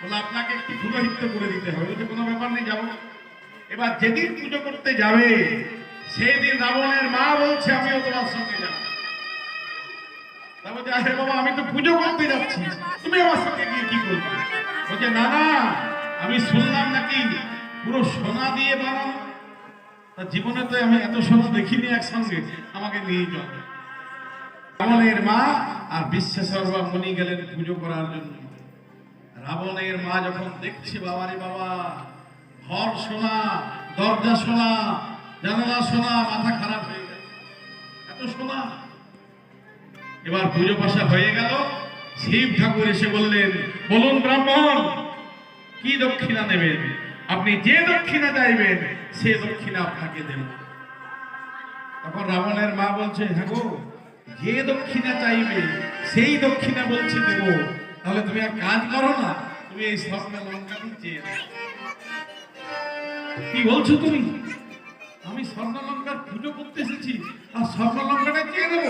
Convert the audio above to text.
বলে আপনাকে একটু পুরোহিত্য করে দিতে হবে। বলছে কোনো ব্যাপার নেই, যাবো। এবার যেদিন পুজো করতে যাবে সেই দিন রাবণের মা বলছে আমিও তোমার সঙ্গে যাবো। তা বলছে আরে বাবা আমি তো পুজো করতে যাচ্ছি, তুমি আমার সঙ্গে গিয়ে কি করবে? বলছে না না, আমি শুনলাম নাকি পুরো সোনা দিয়ে বানানো। তা জীবনে তো আমি এত সোনা দেখিনি একসঙ্গে, আমাকে নিয়ে চল। রাবণের মা আর বিশ্বেশ্বর মুনি গেলেন পুজো করার জন্য। রাবণের মা যখন দেখছে বাবারে বাবা, ঘর সোনা, দরজা সোনা, জানালা সোনা, মাথা খারাপ হয়ে গেল, এত সোনা। এবার পুজো পাশা হয়ে গেল। শিব ঠাকুর এসে বললেন, বলুন ব্রাহ্মণ কি দক্ষিণা নেবেন? আপনি যে দক্ষিণা চাইবেন সে দক্ষিণা আপনাকে দেব। তখন রাবণের মা বলছে, হ্যাঁ গো, যে দক্ষিণা চাইবে সেই দক্ষিণা বলছে দেব। তাহলে তুমি এক কাজ করো না, তুমি এই স্বর্ণ লঙ্কাটি চেয়ে নাও। কি বলছো তুমি? আমি স্বর্ণ লঙ্কার পুজো করতে এসেছি আর স্বর্ণ লঙ্কাটা চেয়ে নেবো?